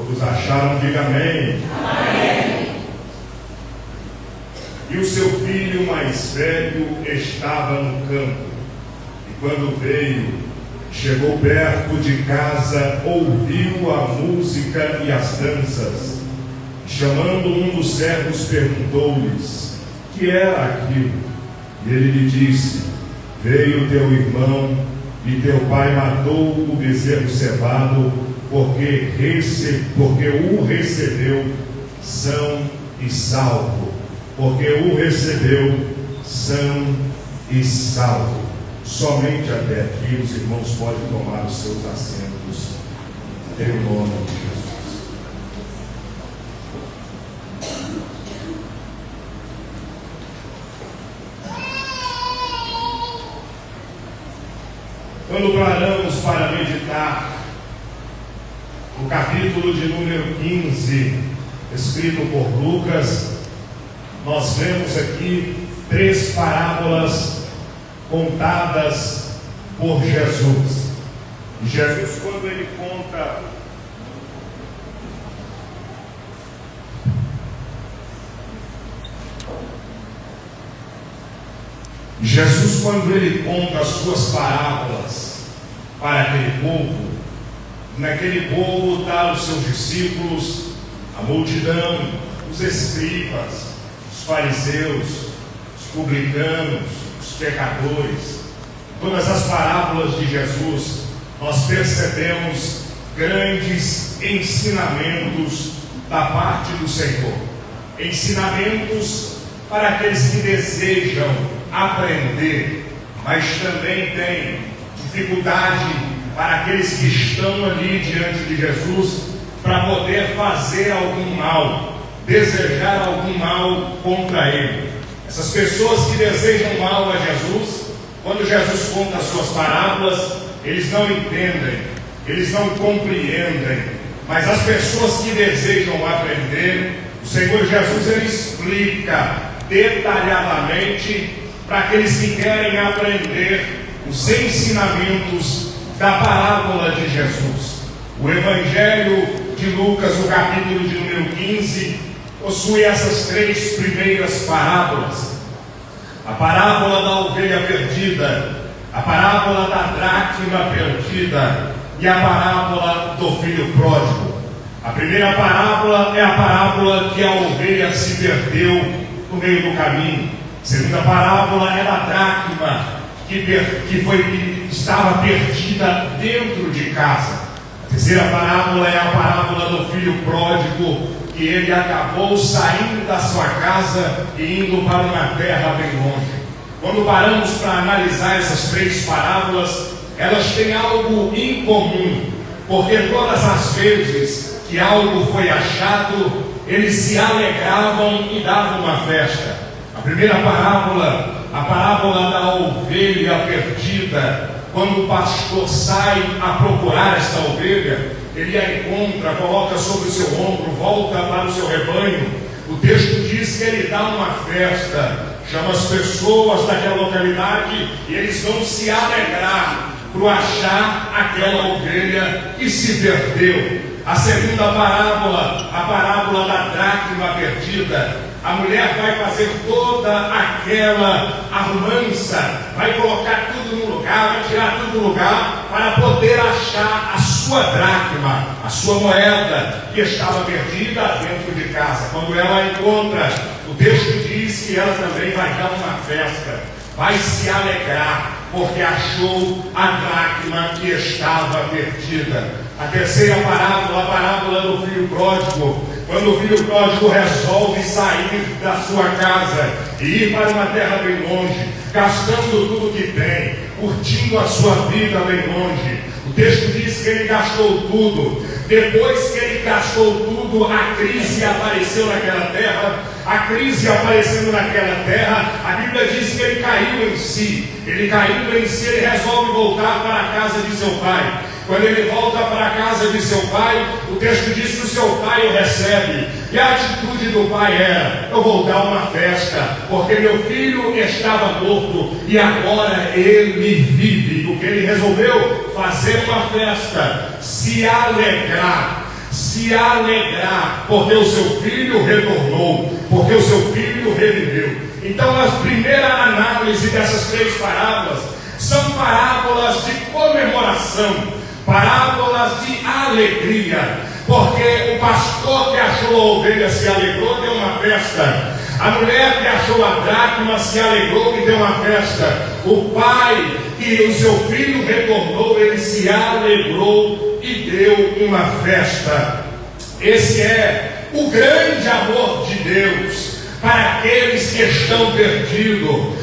Todos acharam, diga amém. Amém. E o seu filho mais velho estava no campo. E quando veio, chegou perto de casa, ouviu a música e as danças. Chamando um dos servos, perguntou-lhes: que era aquilo? E ele lhe disse: veio teu irmão, e teu pai matou o bezerro cevado, porque o recebeu são e salvo. Porque o recebeu são e salvo. Somente até aqui os irmãos podem tomar os seus assentos, em nome de Jesus. Quando paramos para meditar o capítulo de número 15, escrito por Lucas, nós vemos aqui 3 parábolas contadas por Jesus. Jesus, quando ele conta as suas parábolas para aquele povo, naquele povo está os seus discípulos, a multidão, os escribas, os fariseus, os publicanos, os pecadores. Todas as parábolas de Jesus, nós percebemos grandes ensinamentos da parte do Senhor. Ensinamentos para aqueles que desejam aprender, mas também têm dificuldade para aqueles que estão ali diante de Jesus para poder fazer algum mal, desejar algum mal contra ele. Essas pessoas que desejam mal a Jesus, quando Jesus conta as suas parábolas, eles não entendem, eles não compreendem, mas as pessoas que desejam aprender, o Senhor Jesus ele explica detalhadamente para aqueles que querem aprender os ensinamentos da parábola de Jesus. O Evangelho de Lucas, o capítulo de número 15, possui essas 3 primeiras parábolas. A parábola da ovelha perdida, a parábola da dracma perdida e a parábola do filho pródigo. A primeira parábola é a parábola que a ovelha se perdeu no meio do caminho. A segunda parábola é da dracma que estava perdida dentro de casa. A terceira parábola é a parábola do filho pródigo, que ele acabou saindo da sua casa e indo para uma terra bem longe. Quando paramos para analisar essas 3 parábolas, elas têm algo em comum, porque todas as vezes que algo foi achado, eles se alegravam e davam uma festa. A primeira parábola, a parábola da ovelha perdida, quando o pastor sai a procurar esta ovelha, ele a encontra, coloca sobre o seu ombro, volta para o seu rebanho. O texto diz que ele dá uma festa, chama as pessoas daquela localidade e eles vão se alegrar por achar aquela ovelha que se perdeu. A segunda parábola, a parábola da dracma perdida, a mulher vai fazer toda aquela arrumança, vai colocar tudo no lugar, vai tirar tudo do lugar para poder achar a sua dracma, a sua moeda que estava perdida dentro de casa. Quando ela a encontra, o texto diz que ela também vai dar uma festa, vai se alegrar, porque achou a dracma que estava perdida. A terceira parábola, a parábola do filho pródigo, quando o filho pródigo resolve sair da sua casa e ir para uma terra bem longe, gastando tudo que tem, curtindo a sua vida bem longe. O texto diz que ele gastou tudo. Depois que ele gastou tudo, a crise apareceu naquela terra. A crise aparecendo naquela terra, a Bíblia diz que ele caiu em si. Ele caiu em si, ele resolve voltar para a casa de seu pai. Quando ele volta para a casa de seu pai, o texto diz que o seu pai o recebe. E a atitude do pai era: eu vou dar uma festa, porque meu filho estava morto e agora ele vive. O que ele resolveu? Fazer uma festa, se alegrar. se alegrar, porque o seu filho retornou, porque o seu filho reviveu. Então, a primeira análise dessas 3 parábolas são parábolas de comemoração, parábolas de alegria, porque o pastor que achou a ovelha se alegrou, deu uma festa. A mulher que achou a dracma se alegrou e deu uma festa. O pai que o seu filho retornou, ele se alegrou e deu uma festa. Esse é o grande amor de Deus para aqueles que estão perdidos,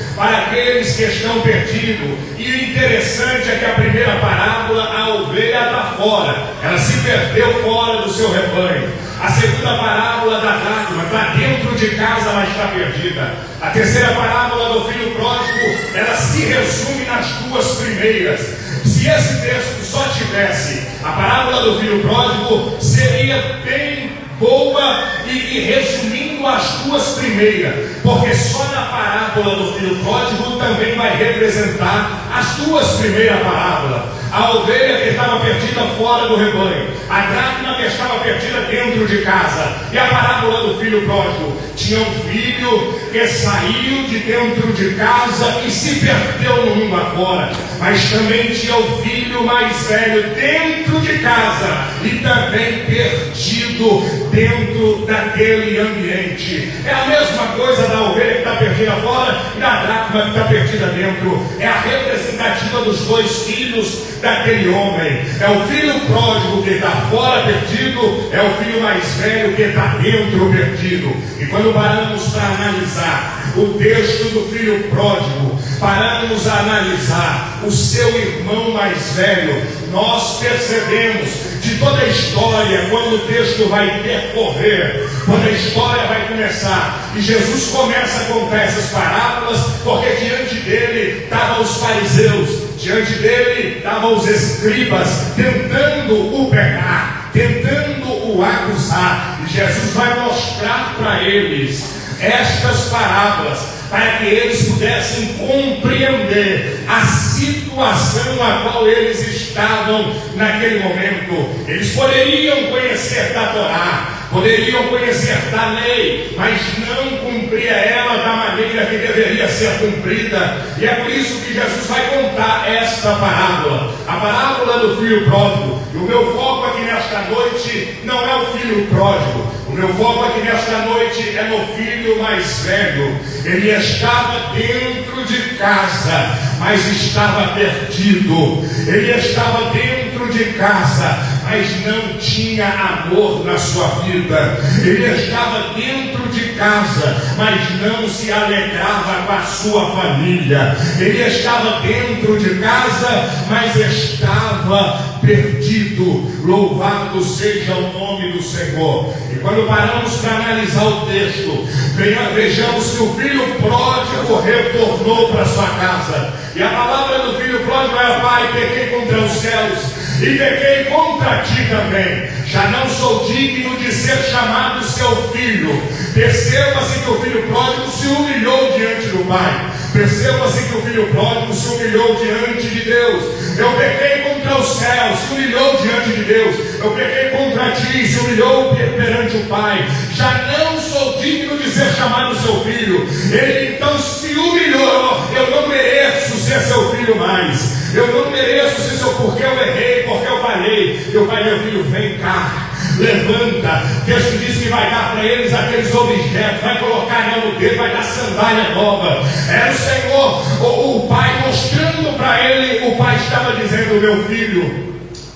E o interessante é que a primeira parábola, a ovelha está fora, ela se perdeu fora do seu rebanho. A segunda parábola da dracma está dentro de casa, mas está perdida. A terceira parábola do filho pródigo, ela se resume nas 2 primeiras. Se esse texto só tivesse a parábola do filho pródigo, seria bem boa e resumindo as 2 primeiras, porque só na parábola do filho pródigo também vai representar as 2 primeiras parábolas. A ovelha que estava perdida fora do rebanho, a dracma que estava perdida dentro de casa, e a parábola do filho pródigo. Tinha um filho que saiu de dentro de casa e se perdeu no mundo afora, mas também tinha o filho mais velho dentro de casa e também perdido dentro daquele ambiente. É a mesma coisa da ovelha que está perdida fora e da dracma que está perdida dentro. É a representativa dos 2 filhos daquele homem. É o filho pródigo que está fora perdido, é o filho mais velho que está dentro perdido. E quando paramos para analisar o texto do filho pródigo, paramos a analisar o seu irmão mais velho, nós percebemos de toda a história, quando o texto vai percorrer, quando a história vai começar, e Jesus começa a contar essas parábolas, porque diante dele estavam os fariseus, diante dele estavam os escribas, tentando o pegar, tentando o acusar, e Jesus vai mostrar para eles estas parábolas, para que eles pudessem compreender a situação na qual eles estavam naquele momento. Eles poderiam conhecer da Torá, poderiam conhecer da lei, mas não cumpria ela da maneira que deveria ser cumprida. E é por isso que Jesus vai contar esta parábola, a parábola do filho pródigo. E o meu foco aqui nesta noite não é o filho pródigo. O meu foco aqui nesta noite é no filho mais velho. Ele estava dentro de casa, mas estava perdido. Ele estava dentro de casa, mas não tinha amor na sua vida. Ele estava dentro de casa, mas não se alegrava com a sua família. Ele estava dentro de casa, mas estava perdido. Louvado seja o nome do Senhor. E quando paramos para analisar o texto, vejamos que o filho pródigo retornou para sua casa. E a palavra do filho pródigo é: Pai, pequei contra os céus e pequei contra ti também. Já não sou digno de ser chamado seu filho. Perceba-se que o filho pródigo se humilhou diante do Pai. Perceba-se que o filho pródigo se humilhou diante de Deus. Eu pequei contra os céus, se humilhou diante de Deus. Eu pequei contra ti, se humilhou perante o Pai. Já não sou digno de ser chamado seu filho. Ele então se humilhou. Eu não mereço ser seu filho mais. Eu não mereço ser seu, porque eu errei, porque eu falhei. Meu pai, meu filho, vem cá, levanta. Deus diz que vai dar para eles aqueles objetos, vai colocar anel no dedo, vai dar sandália nova. Era o Senhor, o pai mostrando para ele. O pai estava dizendo: meu filho,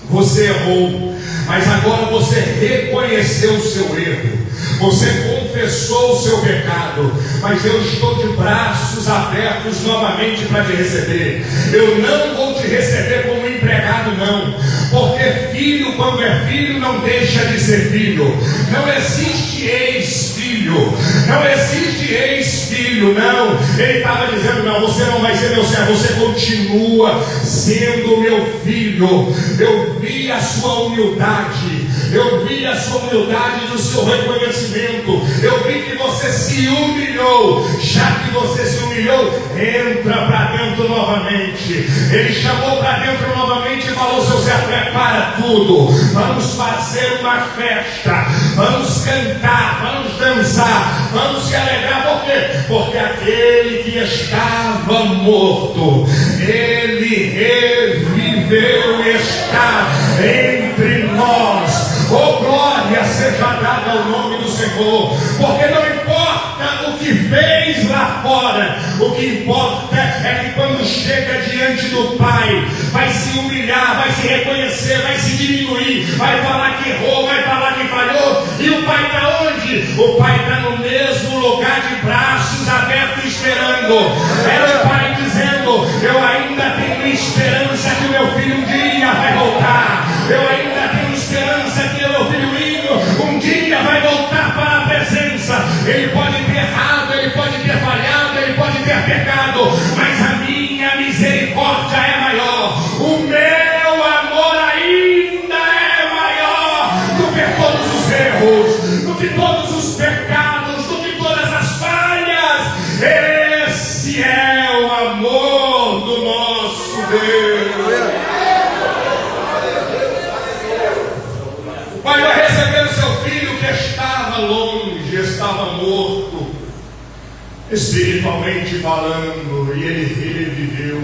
você errou, mas agora você reconheceu o seu erro. Você confessou o seu pecado, mas eu estou de braços abertos novamente para te receber. Eu não vou te receber como empregado, não, porque filho, quando é filho, não deixa de ser filho. Não existe ex-filho, não existe ex-filho, não. Ele estava dizendo: não, você não vai ser meu servo, você continua sendo meu filho. Meu vi a sua humildade, eu vi a sua humildade no seu reconhecimento, eu vi que você se humilhou. Já que você se humilhou, entra para dentro novamente. Ele chamou para dentro novamente e falou: seu servo, prepara tudo, vamos fazer uma festa, vamos cantar, vamos dançar, vamos se alegrar. Por quê? Porque aquele que estava morto, ele reviveu e está entre nós. Oh, glória seja dada ao nome do Senhor. Porque não importa o que fez lá fora, o que importa é que quando chega diante do Pai, vai se humilhar, vai se reconhecer, vai se diminuir, vai falar que errou, vai falar que falhou. E o Pai está onde? O Pai está no mesmo lugar, de braços abertos, esperando. É o Pai dizendo: eu ainda tenho esperança que o meu filho um dia vai voltar. Eu ainda tenho esperança que o meu filho um dia vai voltar para a presença. Ele pode ter errado, ele pode ter falhado, ele pode ter pecado, mas a minha misericórdia é maior. O meu amor ainda é maior do que todos os erros, do que todos os pecados, do que todas as falhas. Esse é o amor do nosso Deus. O Pai vai receber o seu filho que estava longe, estava morto, espiritualmente falando, e ele reviveu.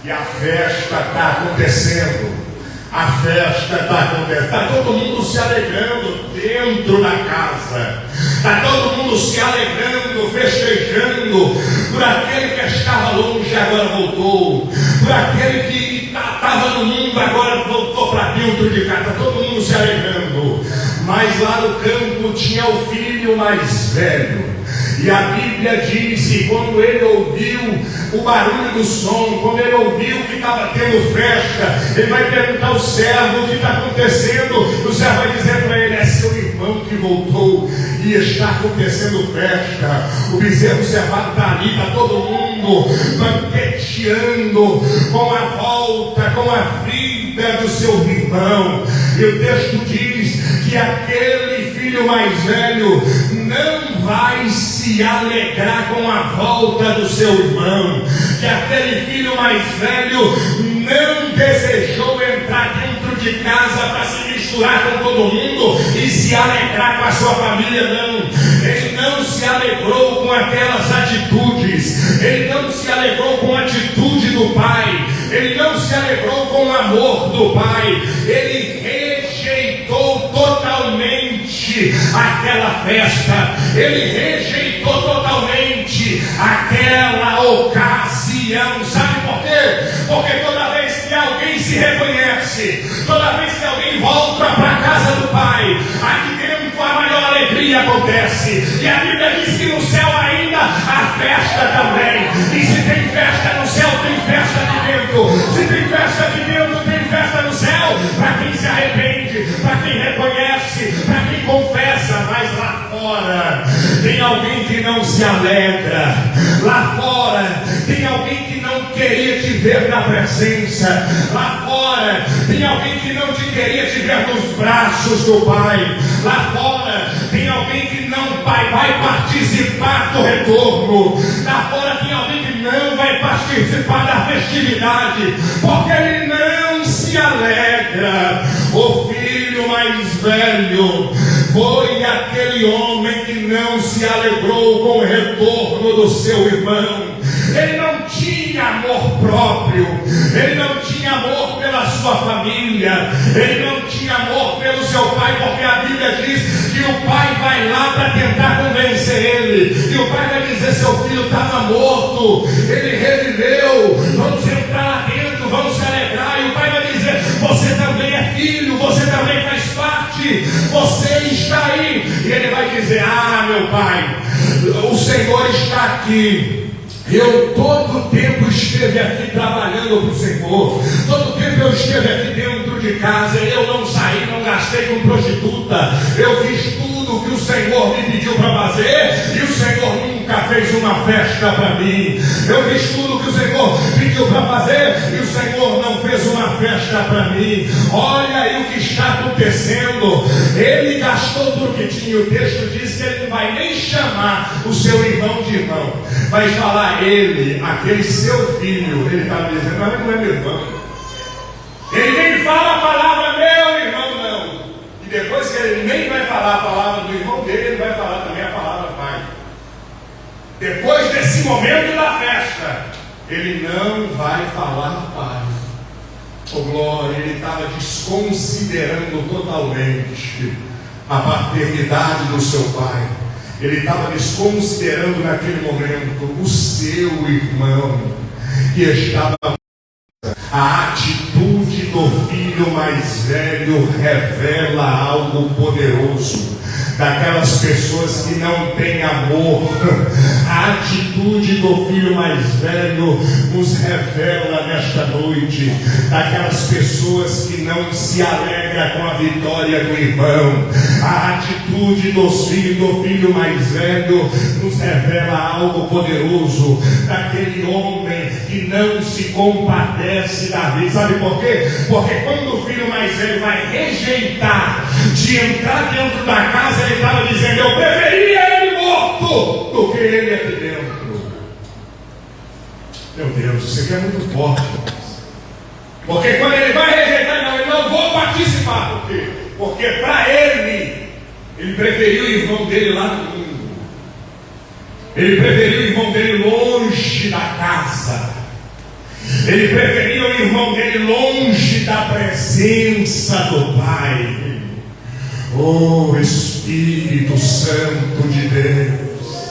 E a festa está acontecendo. A festa está acontecendo. Está todo mundo se alegrando dentro da casa. Está todo mundo se alegrando, festejando por aquele que estava longe e agora voltou. Por aquele que estava no mundo, agora voltou para dentro de casa. Está todo mundo se alegrando. Mas lá no campo tinha o filho mais velho. E a Bíblia diz que quando ele ouviu o barulho do som, quando ele ouviu que estava tendo festa, ele vai perguntar ao servo o que está acontecendo. O servo vai dizer para ele: é seu irmão que voltou e está acontecendo festa. O bezerro cevado está ali, está todo mundo banqueteando com a volta, com a vida do seu irmão. E o texto diz que aquele filho mais velho não vai se alegrar com a volta do seu irmão, que aquele filho mais velho não desejou entrar dentro de casa para se misturar com todo mundo e se alegrar com a sua família, não. Ele não se alegrou com aquelas atitudes, ele não se alegrou com a atitude do pai, ele não se alegrou com o amor do pai, ele rejeitou totalmente aquela festa, ele rejeitou totalmente aquela ocasião. Sabe por quê? Porque toda vez que alguém se reconhece, toda vez que alguém volta para a casa do Pai, aqui dentro a maior alegria acontece. E a Bíblia diz que no céu ainda há festa também. E se tem festa no céu, tem festa aqui dentro. Se tem festa aqui dentro, tem festa no céu. Para quem se arrepende, para quem reconhece, para quem confessa. Mas lá fora tem alguém que não se alegra. Lá fora tem alguém que não queria te ver na presença. Lá fora tem alguém que não te queria te ver nos braços do Pai. Lá fora tem alguém que não vai participar do retorno. Lá fora tem alguém que não vai participar da festividade, porque ele não se alegra. O filho mais velho foi aquele homem que não se alegrou com o retorno do seu irmão. Ele não tinha amor próprio, ele não tinha amor pela sua família, ele não tinha amor pelo seu pai, porque a Bíblia diz que o pai vai lá para tentar convencer ele, e o pai vai dizer: seu filho estava morto, ele reviveu, vamos entrar lá dentro, vamos se alegrar. E o pai vai dizer: você também é filho, você também faz parte, você está aí. E ele vai dizer: ah, meu pai, o Senhor está aqui. Eu todo o tempo esteve aqui trabalhando para o Senhor, todo o tempo eu esteve aqui dentro de casa, eu não saí, não gastei com prostituta, eu fiz tudo o que o Senhor me pediu para fazer, e o Senhor nunca fez uma festa para mim. Eu fiz tudo que o Senhor pediu para fazer e o Senhor não fez uma festa para mim. Olha aí o que está acontecendo. Ele gastou tudo que tinha. O texto diz que ele não vai nem chamar o seu irmão de irmão, vai falar ele, aquele seu filho. Ele estava dizendo, mas não é meu irmão. Ele nem fala a palavra meu irmão, não. E depois que ele nem vai falar a palavra do irmão dele, ele vai falar também a palavra pai. Depois desse momento da festa, ele não vai falar pai. Oh glória, ele estava desconsiderando totalmente a paternidade do seu pai. Ele estava desconsiderando naquele momento o seu irmão que estava. A atitude do filho mais velho revela algo poderoso daquelas pessoas que não têm amor. A atitude do filho mais velho nos revela nesta noite daquelas pessoas que não se alegram com a vitória do irmão. A atitude dos filhos do filho mais velho nos revela algo poderoso daquele homem que não se compadece da vida. Sabe por quê? Porque quando o filho mais velho vai rejeitar de entrar dentro da casa, ele estava dizendo, eu preferia ele morto do que ele aqui dentro. Meu Deus, isso aqui é muito forte. Porque quando ele vai rejeitar, não, eu não vou participar. Por quê? Porque para ele preferiu o irmão dele lá no mundo. Ele preferiu o irmão dele longe da casa. Ele preferia o irmão dele longe da presença do Pai. Oh Espírito Santo de Deus.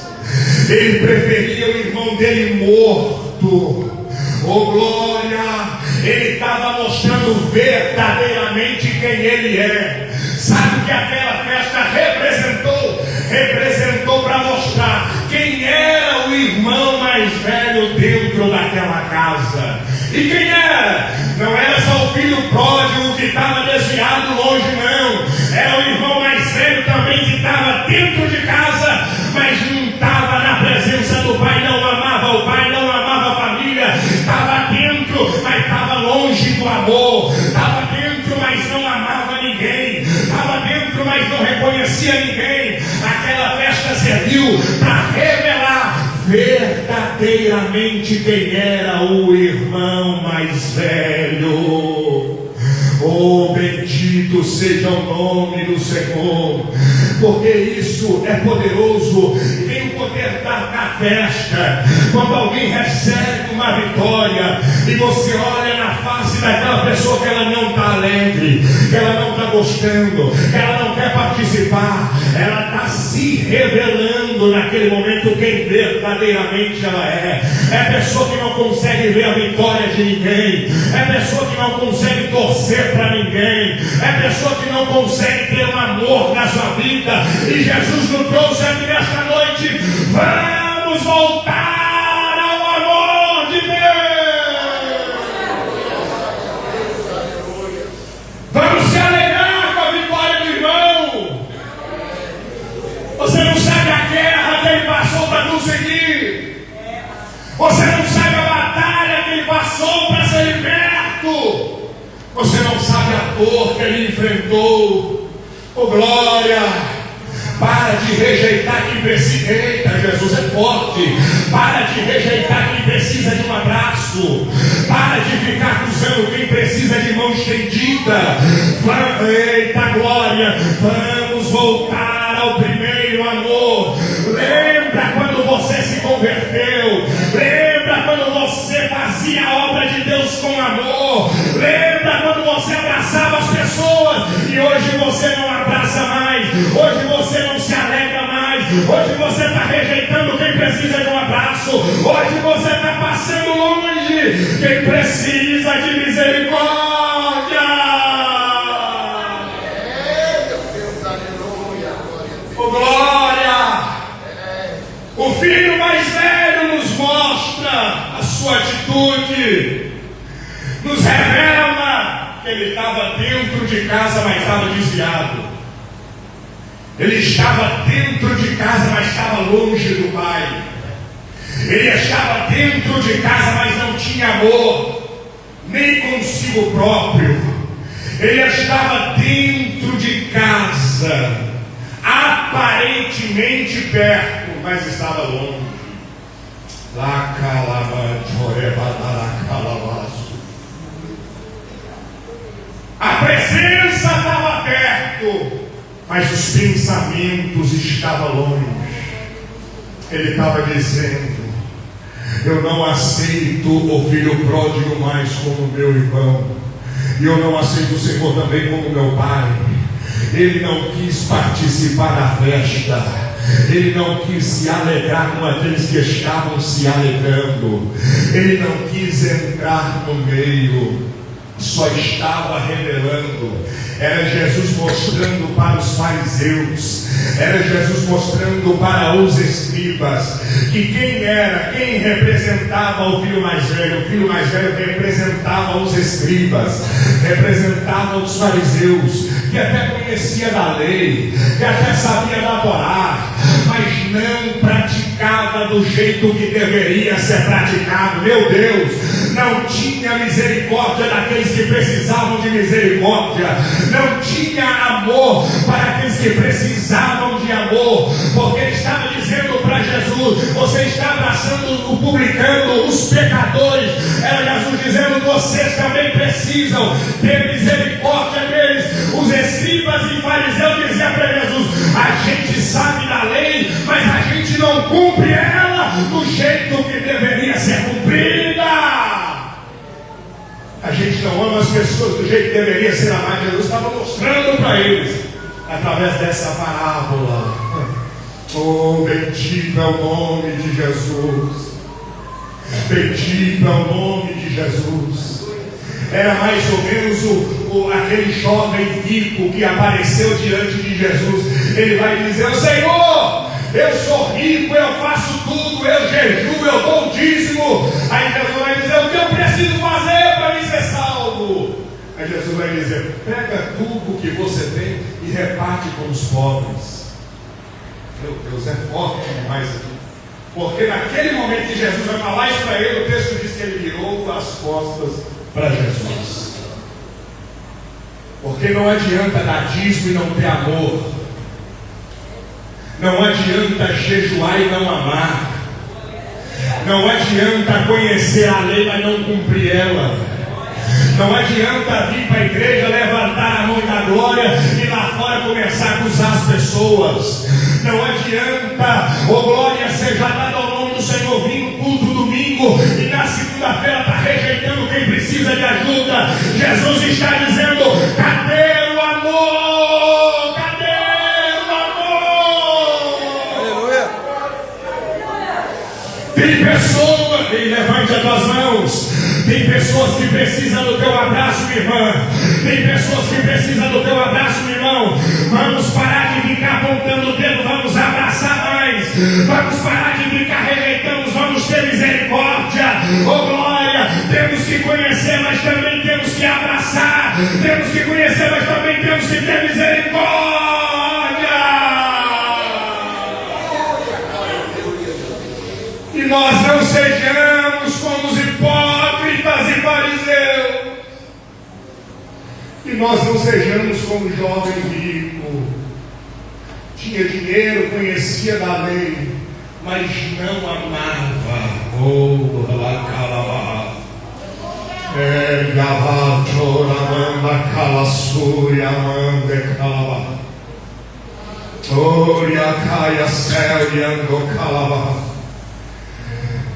Ele preferia o irmão dele morto. Oh glória. Ele estava mostrando verdadeiramente quem ele é. Sabe o que aquela festa representou? Representou para mostrar quem era o irmão mais velho dentro daquela casa. E quem era? Não era só o filho pródigo que estava desviado longe, não. Era o irmão mais velho também que estava dentro de casa, mas não estava na presença do pai, não amava o pai, não amava a família. Estava dentro, mas estava longe do amor. Estava dentro, mas não amava ninguém. Estava dentro, mas não reconhecia ninguém. Aquela festa serviu para revelar verdadeiramente quem era o irmão mais velho. Oh, bendito seja o nome do Senhor, porque isso é poderoso e tem o poder da festa. Quando alguém recebe uma vitória e você olha na face daquela pessoa que ela não está alegre, que ela não está gostando, que ela não quer participar, ela está se revelando naquele momento quem verdadeiramente ela é. É pessoa que não consegue ver a vitória de ninguém, é pessoa que não consegue torcer para ninguém, é pessoa que não consegue ter um amor na sua vida. E Jesus nos trouxe aqui nesta noite. Vamos voltar ao amor de Deus. Vamos se alegrar com a vitória do irmão. Você não sabe a guerra que ele passou para conseguir. Você não sabe a batalha que ele passou para ser liberto. Você não sabe a dor que ele enfrentou. Oh glória. Para de rejeitar quem precisa. Eita, Jesus é forte. Para de rejeitar quem precisa de um abraço. Para de ficar acusando quem precisa de mão estendida. Eita glória. Vamos voltar ao primeiro amor. Lembra quando você se converteu? Lembra quando você fazia a obra de Deus com amor? Lembra quando você abraçava as pessoas e hoje você não abraça mais? Hoje você não se alegra mais? Hoje você está rejeitando quem precisa de um abraço? Hoje você está passando longe quem precisa de misericórdia? Oh glória! O filho mais velho nos mostra a sua atitude, nos revela que ele estava dentro de casa, mas estava desviado. Ele estava dentro de casa, mas estava longe do pai. Ele estava dentro de casa, mas não tinha amor, nem consigo próprio. Ele estava dentro de casa, aparentemente perto, mas estava longe. Lá a presença estava perto, mas os pensamentos estavam longe. Ele estava dizendo: eu não aceito o filho pródigo mais como meu irmão, e eu não aceito o Senhor também como meu pai. Ele não quis participar da festa, ele não quis se alegrar com aqueles que estavam se alegrando, ele não quis entrar no meio, só estava revelando. Era Jesus mostrando para os fariseus, era Jesus mostrando para os escribas, que quem representava o filho mais velho? O filho mais velho representava os escribas, representava os fariseus, que até conhecia da lei, que até sabia elaborar, mas não praticava do jeito que deveria ser praticado. Meu Deus, não tinha misericórdia daqueles que precisavam de misericórdia, não tinha amor para aqueles que precisavam de amor, porque ele estava dizendo para Jesus: você está abraçando o publicano, os pecadores. Era Jesus dizendo: vocês também precisam ter misericórdia deles. Os escribas e fariseus diziam para Jesus: a gente sabe da lei, mas a gente não cumpre ela do jeito que deveria ser cumprida. A gente não ama as pessoas do jeito que deveria ser amado. Jesus estava mostrando para eles através dessa parábola. Oh, bendito é o nome de Jesus, bendito é o nome de Jesus. Era mais ou menos aquele jovem rico que apareceu diante de Jesus. Ele vai dizer: Senhor, eu sou rico, eu faço tudo, eu jejuo, eu dou o dízimo. Aí Jesus vai dizer: o que eu preciso fazer para me ser salvo? Aí Jesus vai dizer: pega tudo que você tem e reparte com os pobres. Meu Deus, é forte demais aqui. Porque naquele momento que Jesus vai falar isso para ele, o texto diz que ele virou as costas para Jesus. Porque não adianta dar dízimo e não ter amor. Não adianta jejuar e não amar. Não adianta conhecer a lei, mas não cumprir ela. Não adianta vir para a igreja, levantar a mão da glória e lá fora começar a acusar as pessoas. Não adianta, glória seja dada ao nome do Senhor, vir no culto domingo e na segunda-feira está rejeitando quem precisa de ajuda. Jesus está dizendo: cadê o amor? Cadê o amor? Aleluia. Tem pessoas, levante as tuas mãos. Tem pessoas que precisam do teu abraço, minha irmã. Tem pessoas que precisam do teu abraço, meu irmão. Vamos parar de ficar apontando o dedo, vamos abraçar mais. Vamos parar de ficar rejeitando, vamos ter misericórdia. Oh glória, temos que conhecer, mas também temos que abraçar. Temos que conhecer, mas também temos que ter misericórdia. E nós não sejamos como os hipócritas e fariseus. E nós não sejamos como o jovem rico. Tinha dinheiro, conhecia da lei, mas não amava. Oh, lá calava. Gavatora calassúria manda calava. Oria caia céu e ando calava.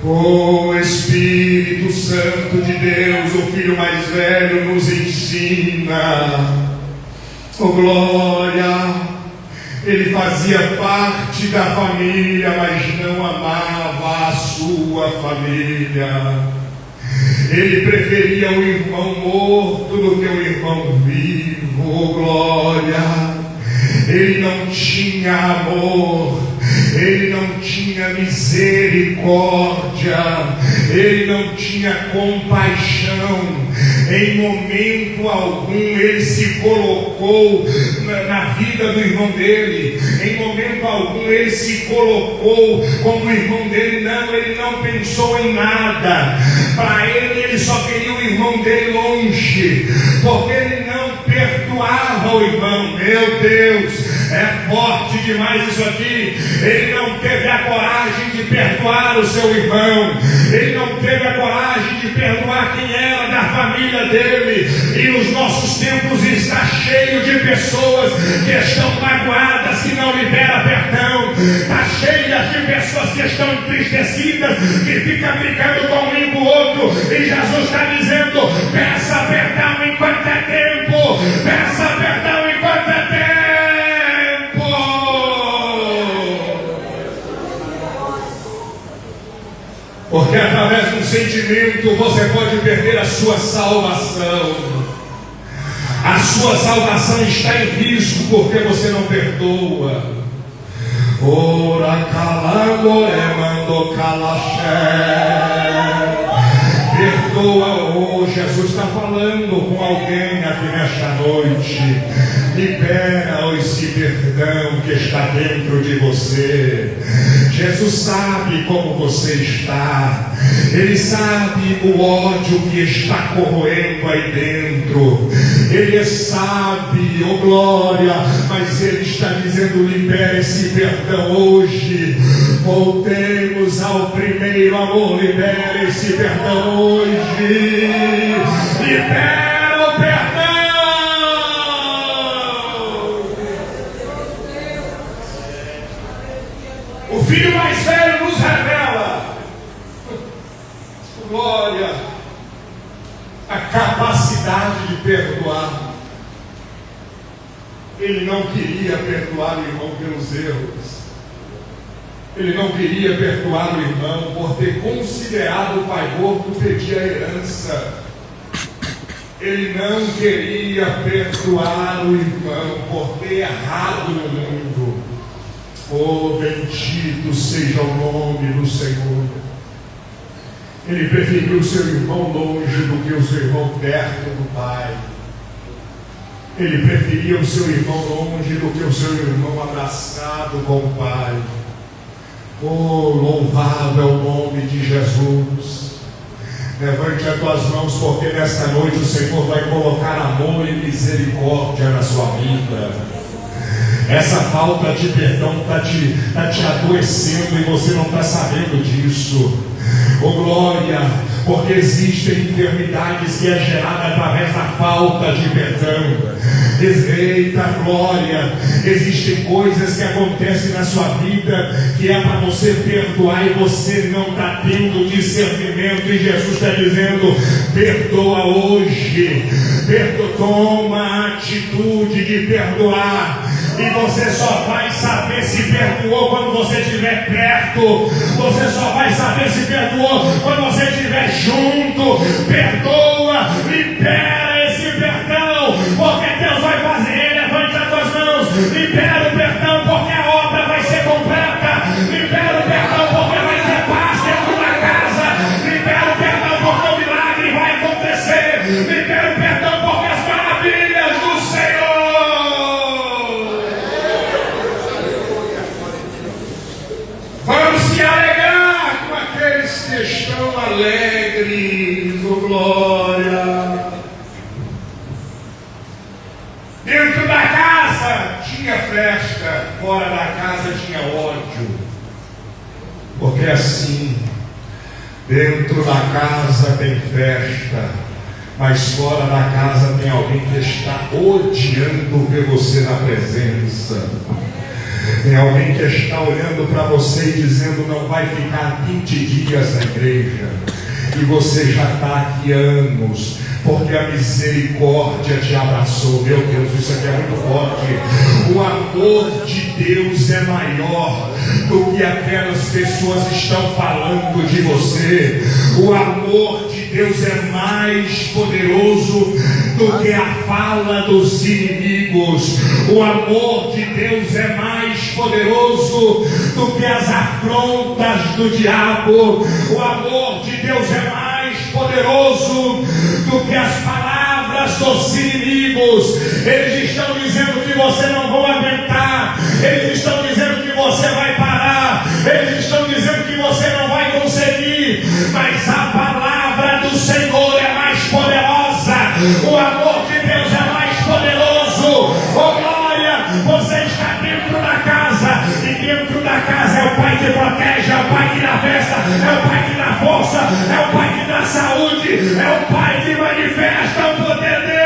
O Espírito Santo de Deus, o Filho mais velho, nos ensina. Oh glória! Ele fazia parte da família, mas não amava a sua família. Ele preferia o irmão morto do que o irmão vivo. Oh glória! Ele não tinha amor, ele não tinha misericórdia, ele não tinha compaixão, Em momento algum ele se colocou na vida do irmão dele. Em momento algum ele se colocou como irmão dele. Não, ele não pensou em nada. Para ele só queria o irmão dele longe, porque ele não perdoava o irmão. Meu Deus, é forte demais isso aqui. Ele não teve a coragem de perdoar o seu irmão. Ele não teve a coragem de perdoar quem era da família dele. E os nossos tempos está cheio de pessoas que estão magoadas, que não liberam perdão. Está cheio de pessoas que estão entristecidas, que ficam brigando com um e com o outro. E Jesus está dizendo: peça perdão enquanto é tempo. Peça perdão enquanto é tempo. Porque através de um sentimento você pode perder a sua salvação. A sua salvação está em risco porque você não perdoa. Ora calagore mando calaxé. Perdoa hoje. Jesus está falando com alguém aqui nesta noite. Libera esse perdão que está dentro de você. Jesus sabe como você está. Ele sabe o ódio que está corroendo aí dentro. Ele sabe, oh glória, mas Ele está dizendo: libera esse perdão hoje. Voltemos ao primeiro amor. Libera esse perdão hoje. Libera o perdão. O filho mais velho nos revela, glória, a capacidade de perdoar. Ele não queria perdoar o irmão pelos erros. Ele não queria perdoar o irmão por ter considerado o pai morto pedir a herança. Ele não queria perdoar o irmão por ter errado no mundo. Oh, bendito seja o nome do Senhor. Ele preferiu o seu irmão longe do que o seu irmão perto do Pai. Ele preferia o seu irmão longe do que o seu irmão abraçado com o Pai. Oh, louvado é o nome de Jesus. Levante as tuas mãos, porque nesta noite o Senhor vai colocar amor e misericórdia na sua vida. Essa falta de perdão está te adoecendo e você não está sabendo disso. Oh glória, porque existem enfermidades que é gerada através da falta de perdão. Eita glória, existem coisas que acontecem na sua vida que é para você perdoar e você não está tendo discernimento. E Jesus está dizendo: perdoa hoje. Toma a atitude de perdoar. E você só vai saber se perdoou quando você estiver perto. Você só vai saber se perdoou quando você estiver junto. Perdoa, libera esse perdão, porque Deus vai fazer. Levante as tuas mãos, libera o perdão, porque a obra vai ser completa. Libera o perdão, porque vai ter paz dentro da casa. Libera o perdão, porque o milagre vai acontecer. Libera o perdão, porque as maravilhas do Senhor. Vamos se alegrar com aqueles que estão alegres, oh glória. Dentro da casa tinha festa, fora da casa tinha ódio. Porque assim, dentro da casa tem festa, mas fora da casa tem alguém que está odiando ver você na presença. Tem alguém que está olhando para você e dizendo: não vai ficar 20 dias na igreja. E você já está aqui anos, porque a misericórdia te abraçou. Meu Deus, isso aqui é muito forte. O amor de Deus é maior do que aquelas pessoas estão falando de você. O amor de Deus é mais poderoso do que a fala dos inimigos. O amor de Deus é mais poderoso do que as afrontas do diabo. O amor de Deus é mais poderoso poderoso do que as palavras dos inimigos. Eles estão dizendo que você não vai aguentar, eles estão dizendo que você vai parar, eles estão dizendo que você não vai conseguir, mas a palavra do Senhor é mais poderosa, o amor de Deus é mais poderoso. Oh glória, você está dentro da casa, e dentro da casa é o Pai que protege, é o Pai que dá festa, é o Pai que dá força, é o Pai que dá saúde, é o Pai que manifesta o poder dele.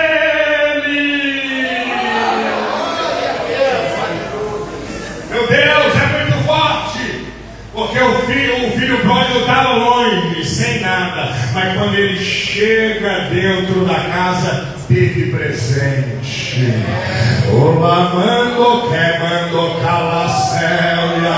Meu Deus, é muito forte, porque o filho pródigo estava longe, sem nada, mas quando ele chega dentro da casa, teve presente. Olá, mando que mando calacélia,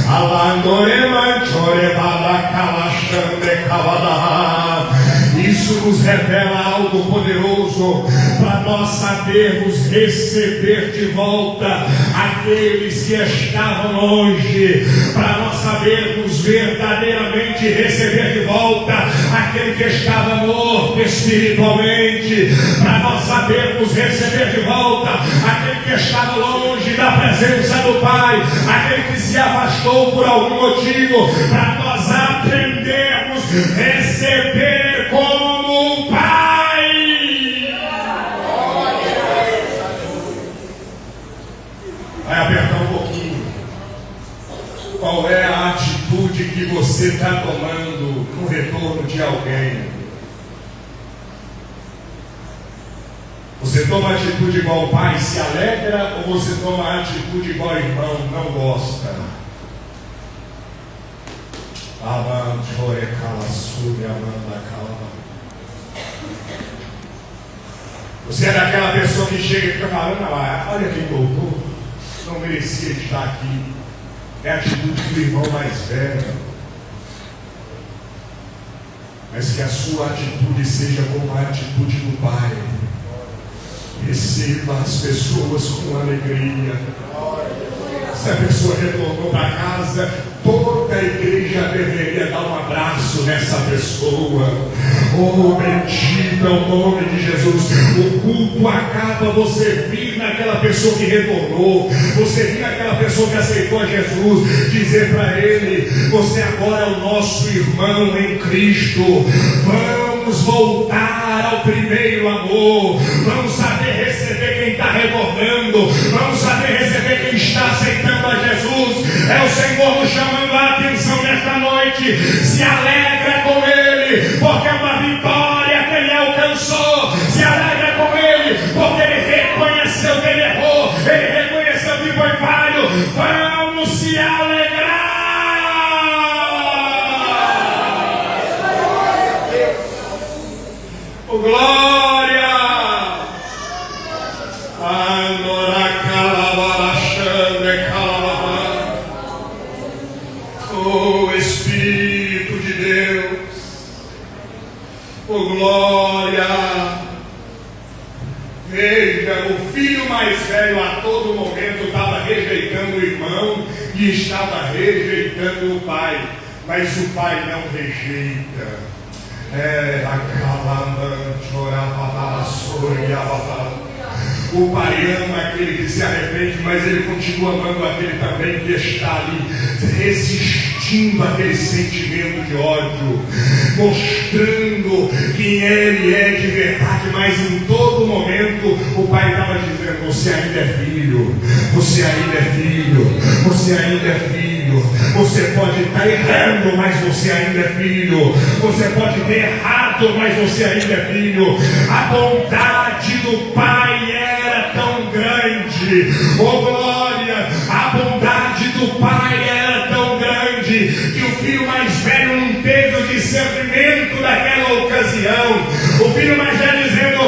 alandore manchore bala calachande cavada. Isso nos revela algo poderoso para nós sabermos receber de volta aqueles que estavam longe, para nós sabermos verdadeiramente receber de volta aquele que estava morto espiritualmente, para nós sabermos receber de volta aquele que estava longe da presença do Pai, aquele que se afastou por algum motivo, para nós aprendermos a receber como o Pai. Vai apertar um pouquinho. Qual é a atitude que você está tomando no retorno de alguém? Você toma atitude igual o pai, se alegra, ou você toma atitude igual o irmão, não gosta? Você é daquela pessoa que chega e fica falando, olha quem voltou, não merecia estar aqui. É a atitude do irmão mais velho. Mas que a sua atitude seja como a atitude do Pai. Receba as pessoas com alegria. Se a pessoa retornou para casa, toda a igreja deveria dar um abraço nessa pessoa. Oh, bendito é o nome de Jesus. O culto acaba, você vir naquela pessoa que retornou, você vir naquela pessoa que aceitou a Jesus, dizer para ele: você agora é o nosso irmão em Cristo. Vamos voltar ao primeiro amor. Vamos saber receber quem está retornando. Vamos saber receber quem está aceitando a Jesus. É o Senhor nos chamando a atenção nesta noite. Se alegra com Ele, porque é uma vitória que Ele alcançou. Se alegra com Ele, porque Ele reconheceu que Ele errou. Ele reconheceu que foi falho. Vamos se alegrar. Oh, glória! Oh, Espírito de Deus, oh glória! Veja, o filho mais velho a todo momento estava rejeitando o irmão e estava rejeitando o pai, mas o pai não rejeita. O pai ama aquele que se arrepende, mas ele continua amando aquele também que está ali resistindo àquele sentimento de ódio, mostrando quem ele é de verdade. Mas em todo momento o pai estava dizendo: você ainda é filho, você ainda é filho, você ainda é filho. Você pode estar errando, mas você ainda é filho. Você pode ter errado, mas você ainda é filho. A bondade do pai era tão grande. Oh glória! A bondade do pai era tão grande que o filho mais velho não teve o discernimento daquela ocasião. O filho mais velho dizendo: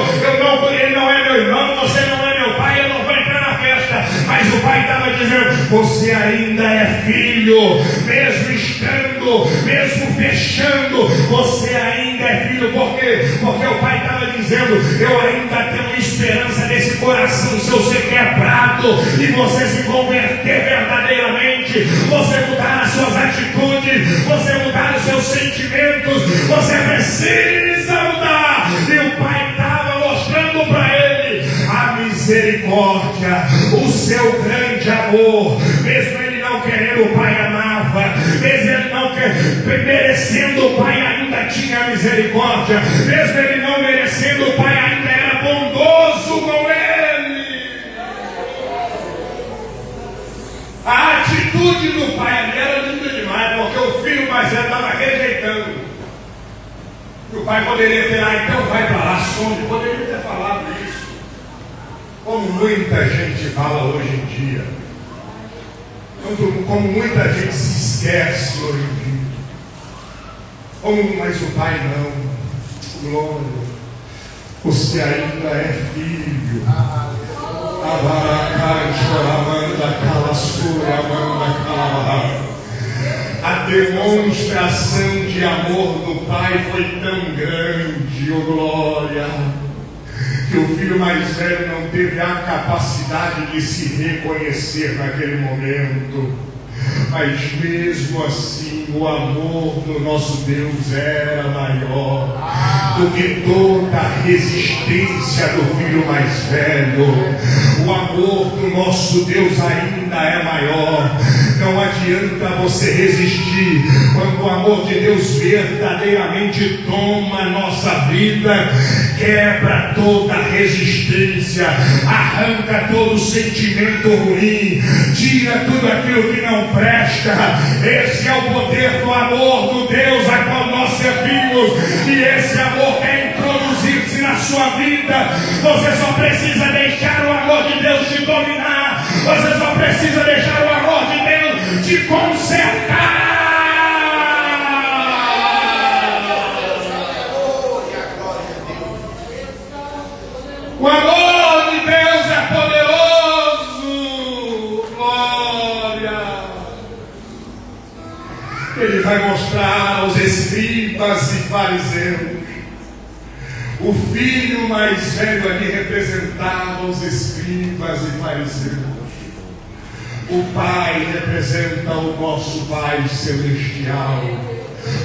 ele não é meu irmão, você não é meu pai, eu não vou entrar na festa. Mas o pai estava dizendo: você ainda é filho, mesmo estando, mesmo fechando, você ainda é filho. Por quê? Porque o pai estava dizendo: eu ainda tenho esperança desse coração seu ser quebrado e você se converter verdadeiramente, você mudar as suas atitudes, você mudar os seus seus sentimentos, você precisa mudar. E o pai estava mostrando para ele a misericórdia, o seu grande amor. Mesmo ele não querendo, o pai amava. Mesmo ele não merecendo, o pai ainda tinha misericórdia. Mesmo ele não merecendo, o pai ainda era bondoso com ele. A atitude do pai ali era linda demais, porque o filho mais velho estava rejeitando. E o pai poderia ter, então vai para lá, some. Poderia ter falado isso, como muita gente fala hoje em dia. Como muita gente se esquece hoje em dia. Mas o pai não. Glória. Você ainda é filho. A demonstração de amor do pai foi tão grande, oh glória, que o filho mais velho não teve a capacidade de se reconhecer naquele momento. Mas mesmo assim, o amor do nosso Deus era maior do que toda a resistência do filho mais velho. O amor do nosso Deus ainda é maior. Não adianta você resistir quando o amor de Deus verdadeiramente toma a nossa vida, quebra toda a resistência, arranca todo o sentimento ruim, tira tudo aquilo que não presta. Esse é o poder do amor do Deus a qual nós servimos, e esse amor quer introduzir-se na sua vida. Você só precisa deixar o amor de Deus te dominar. Você só precisa deixar o amor de Deus te consertar. O amor de Deus é poderoso. Glória. Ele vai mostrar aos escribas e fariseus. O filho mais velho ali representava os escribas e fariseus. O Pai representa o nosso Pai celestial.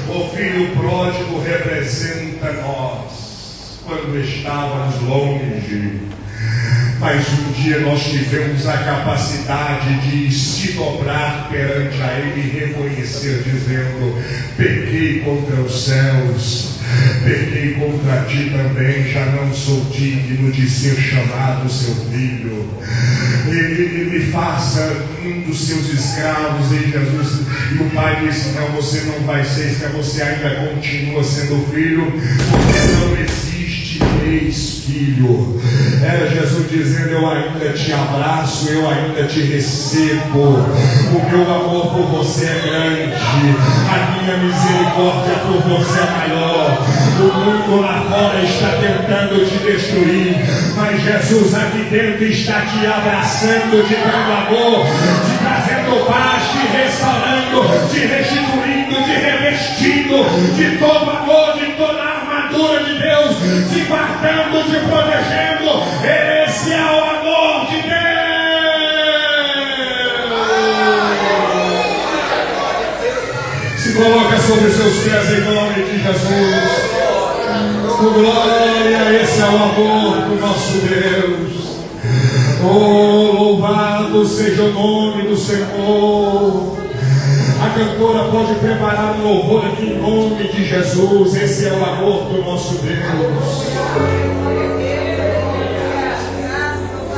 O filho pródigo representa nós, quando estávamos longe. Mas um dia nós tivemos a capacidade de se dobrar perante a Ele e reconhecer, dizendo: pequei contra os céus, pequei contra ti também, já não sou digno de ser chamado seu filho. Ele me faça um dos seus escravos. E Jesus, e o pai disse: não, você não vai ser escravo, você ainda continua sendo filho, porque não existe ex-filho. Era Jesus dizendo: eu ainda te abraço, eu ainda te recebo, o meu amor por você é grande, a minha misericórdia por você é maior. O mundo lá fora está tentando te destruir, mas Jesus aqui dentro está te abraçando, te dando amor, te trazendo paz, te restaurando, te restituindo, te revestindo de todo amor, de toda a armadura de Deus, te guardando, te protegendo. Esse é o amor de Deus. Se coloca sobre os seus pés em nome de Jesus. Glória, esse é o amor do nosso Deus. Oh, louvado seja o nome do Senhor. A cantora pode preparar um louvor aqui em nome de Jesus. Esse é o amor do nosso Deus.